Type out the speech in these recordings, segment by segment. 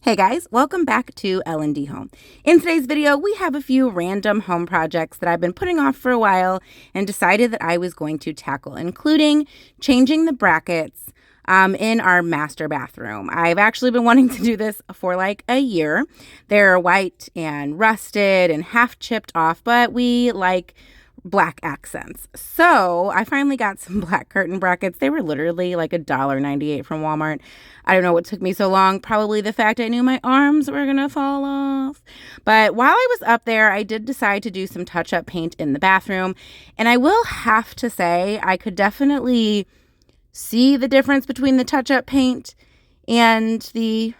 Hey guys, welcome back to Home. In today's video, we have a few random home projects that I've been putting off for a while and decided that I was going to tackle, including changing the brackets in our master bathroom. I've actually been wanting to do this for like a year. They're white and rusted and half chipped off, but we like black accents. So I finally got some black curtain brackets. They were literally like $1.98 from Walmart. I don't know what took me so long. Probably the fact I knew my arms were gonna fall off. But while I was up there, I did decide to do some touch-up paint in the bathroom. And I will have to say, I could definitely see the difference between the touch-up paint and the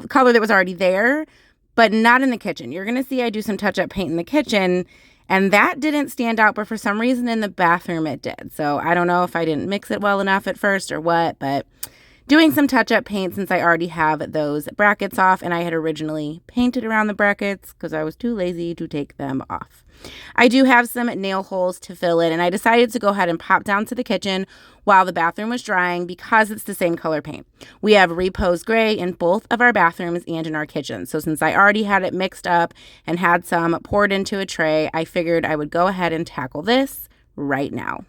color that was already there, but not in the kitchen. You're gonna see I do some touch-up paint in the kitchen, and that didn't stand out, but for some reason in the bathroom it did. So I don't know if I didn't mix it well enough at first or what, but doing some touch-up paint since I already have those brackets off, and I had originally painted around the brackets because I was too lazy to take them off. I do have some nail holes to fill in, and I decided to go ahead and pop down to the kitchen while the bathroom was drying because it's the same color paint. We have Repose gray in both of our bathrooms and in our kitchen. So since I already had it mixed up and had some poured into a tray, I figured I would go ahead and tackle this right now.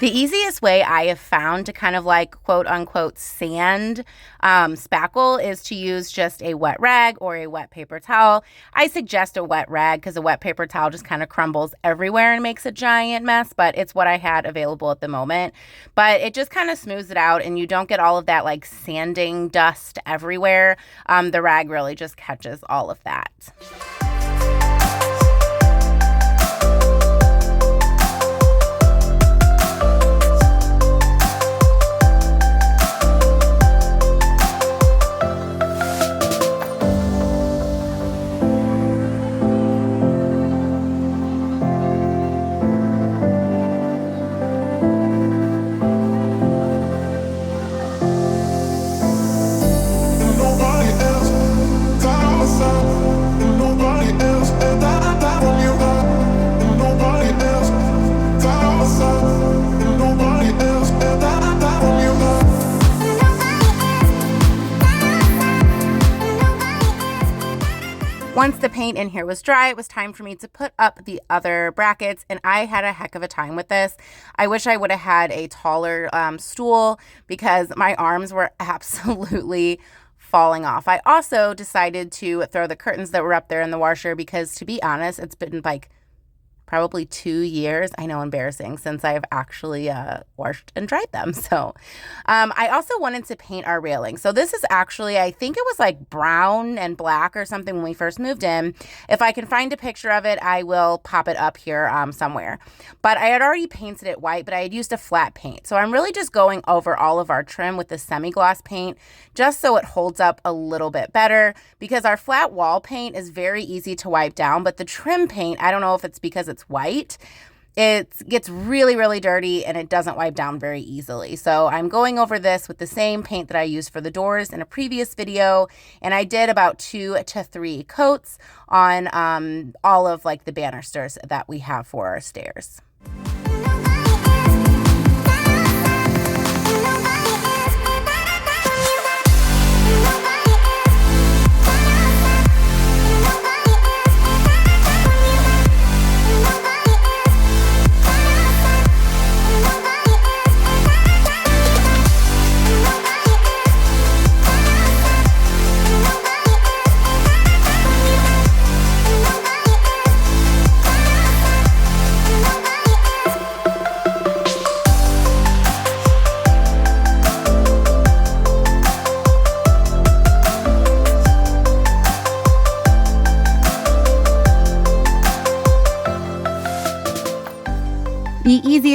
The easiest way I have found to kind of like quote unquote sand spackle is to use just a wet rag or a wet paper towel. I suggest a wet rag because a wet paper towel just kind of crumbles everywhere and makes a giant mess, but it's what I had available at the moment. But it just kind of smooths it out and you don't get all of that like sanding dust everywhere. The rag really just catches all of that. Once the paint in here was dry, it was time for me to put up the other brackets, and I had a heck of a time with this. I wish I would have had a taller stool because my arms were absolutely falling off. I also decided to throw the curtains that were up there in the washer because, to be honest, it's been like probably 2 years. I know, embarrassing, since I've actually washed and dried them. So I also wanted to paint our railing. So this is actually, I think it was like brown and black or something when we first moved in. If I can find a picture of it, I will pop it up here somewhere. But I had already painted it white, but I had used a flat paint. So I'm really just going over all of our trim with the semi-gloss paint just so it holds up a little bit better, because our flat wall paint is very easy to wipe down, but the trim paint, I don't know if it's because it's white, it gets really, really dirty and it doesn't wipe down very easily. So I'm going over this with the same paint that I used for the doors in a previous video, and I did about 2 to 3 coats on all of like the banisters that we have for our stairs.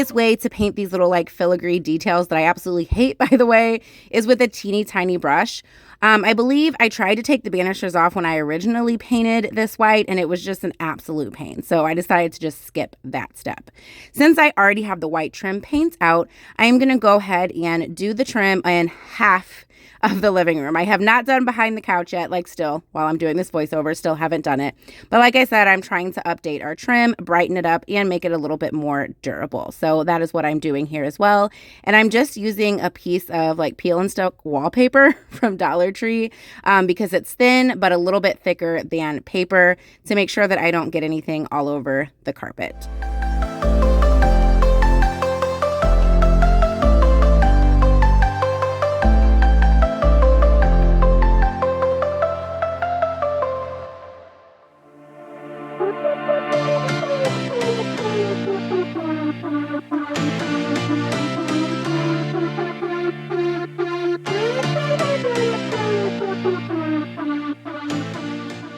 easiest way to paint these little like filigree details that I absolutely hate, by the way, is with a teeny tiny brush. I believe I tried to take the banishers off when I originally painted this white, and it was just an absolute pain. So I decided to just skip that step. Since I already have the white trim paint out, I am going to go ahead and do the trim in half of the living room. I have not done behind the couch yet, like still, while I'm doing this voiceover, still haven't done it. But like I said, I'm trying to update our trim, brighten it up, and make it a little bit more durable. So that is what I'm doing here as well. And I'm just using a piece of like peel and stick wallpaper from Dollar Tree because it's thin, but a little bit thicker than paper to make sure that I don't get anything all over the carpet.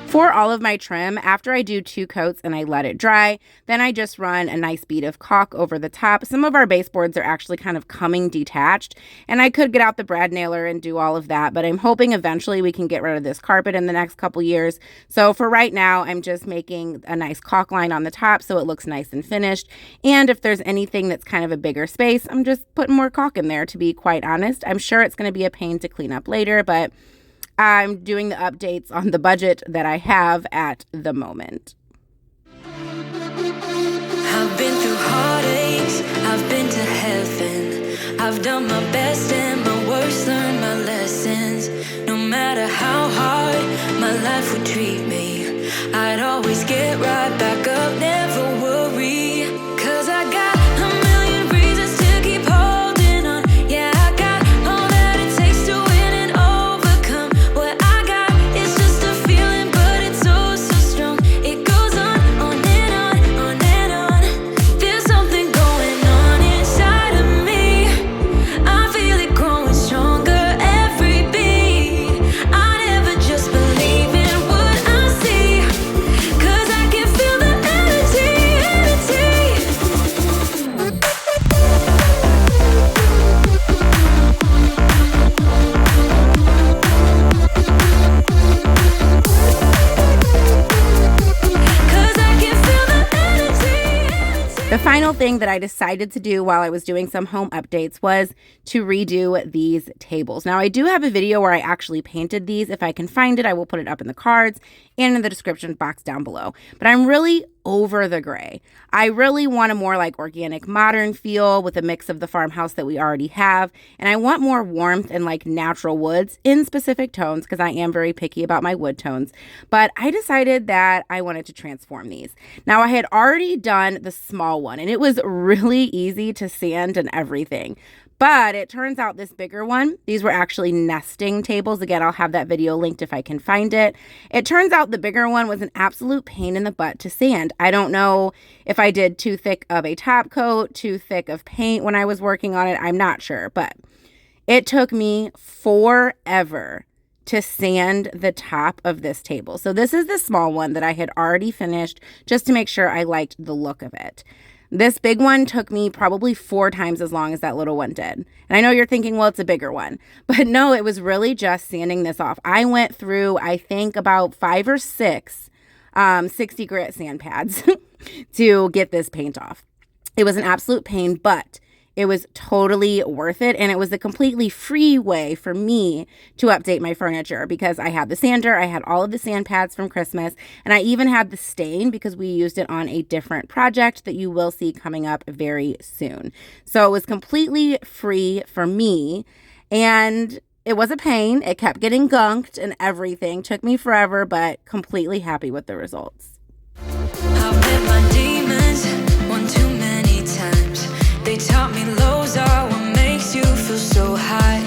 For all of my trim, after I do 2 coats and I let it dry, then I just run a nice bead of caulk over the top. Some of our baseboards are actually kind of coming detached, and I could get out the brad nailer and do all of that, but I'm hoping eventually we can get rid of this carpet in the next couple years. So for right now, I'm just making a nice caulk line on the top so it looks nice and finished. And if there's anything that's kind of a bigger space, I'm just putting more caulk in there, to be quite honest. I'm sure it's going to be a pain to clean up later, but I'm doing the updates on the budget that I have at the moment. I've been through heartaches, I've been to heaven. I've done my best and my worst, learned my lessons. No matter how hard my life would treat me, I'd always get right back up, never worry. 'Cause I got a million reasons to keep holding on. Yeah, I got all that it takes to win and overcome. What I got is just a feeling, but it's so, so strong. It goes on and on, on and on. There's something going on inside of me. I feel it growing stronger every beat. I never just believe in what I see, 'cause I can feel the energy. The final thing that I decided to do while I was doing some home updates was to redo these tables. Now, I do have a video where I actually painted these. If I can find it, I will put it up in the cards and in the description box down below. But I'm really over the gray. I really want a more like organic modern feel with a mix of the farmhouse that we already have. And I want more warmth and like natural woods in specific tones because I am very picky about my wood tones. But I decided that I wanted to transform these. Now, I had already done the small one and it was really easy to sand and everything. But it turns out this bigger one, these were actually nesting tables. Again, I'll have that video linked if I can find it. It turns out the bigger one was an absolute pain in the butt to sand. I don't know if I did too thick of a top coat, too thick of paint when I was working on it. I'm not sure, but it took me forever to sand the top of this table. So this is the small one that I had already finished just to make sure I liked the look of it. This big one took me probably 4 times as long as that little one did. And I know you're thinking, well, it's a bigger one. But no, it was really just sanding this off. I went through, I think, about 5 or 6 60 grit sand pads to get this paint off. It was an absolute pain, but it was totally worth it, and it was a completely free way for me to update my furniture because I had the sander, I had all of the sand pads from Christmas, and I even had the stain because we used it on a different project that you will see coming up very soon. So it was completely free for me, and it was a pain. It kept getting gunked and everything. Took me forever, but completely happy with the results. I've met my demons one too many times. They taught me lows are what makes you feel so high.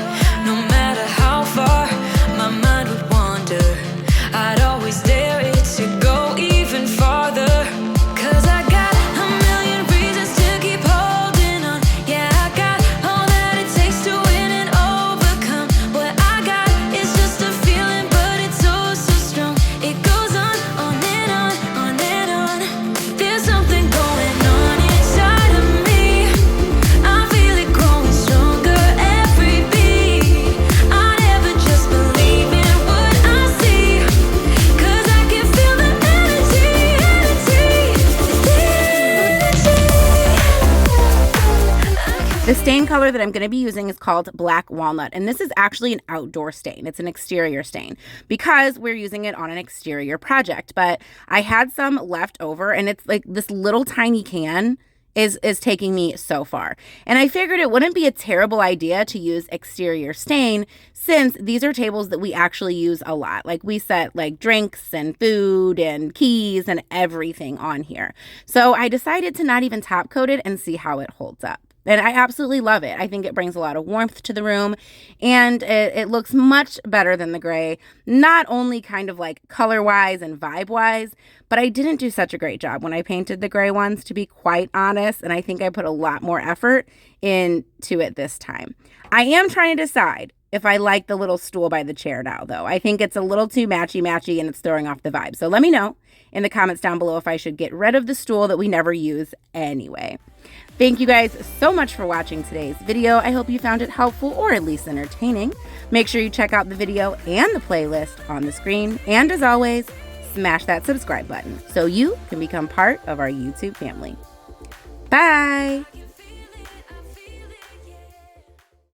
No matter how far my mind would wander, I'd always dare it to go even farther. 'Cause I got a million reasons to keep holding on. Yeah, I got all that it takes to win and overcome. What I got is just a feeling, but it's so, so strong. It goes on and on and on. There's something going on inside of me. stain color that I'm going to be using is called Black Walnut, and this is actually an outdoor stain. It's an exterior stain because we're using it on an exterior project, but I had some left over, and it's like this little tiny can is taking me so far. And I figured it wouldn't be a terrible idea to use exterior stain since these are tables that we actually use a lot. Like we set like drinks and food and keys and everything on here. So I decided to not even top coat it and see how it holds up. And I absolutely love it. I think it brings a lot of warmth to the room, and it looks much better than the gray, not only kind of like color-wise and vibe-wise, but I didn't do such a great job when I painted the gray ones, to be quite honest, and I think I put a lot more effort into it this time. I am trying to decide if I like the little stool by the chair now, though. I think it's a little too matchy-matchy and it's throwing off the vibe. So let me know in the comments down below if I should get rid of the stool that we never use anyway. Thank you guys so much for watching today's video. I hope you found it helpful or at least entertaining. Make sure you check out the video and the playlist on the screen. And as always, smash that subscribe button so you can become part of our YouTube family. Bye!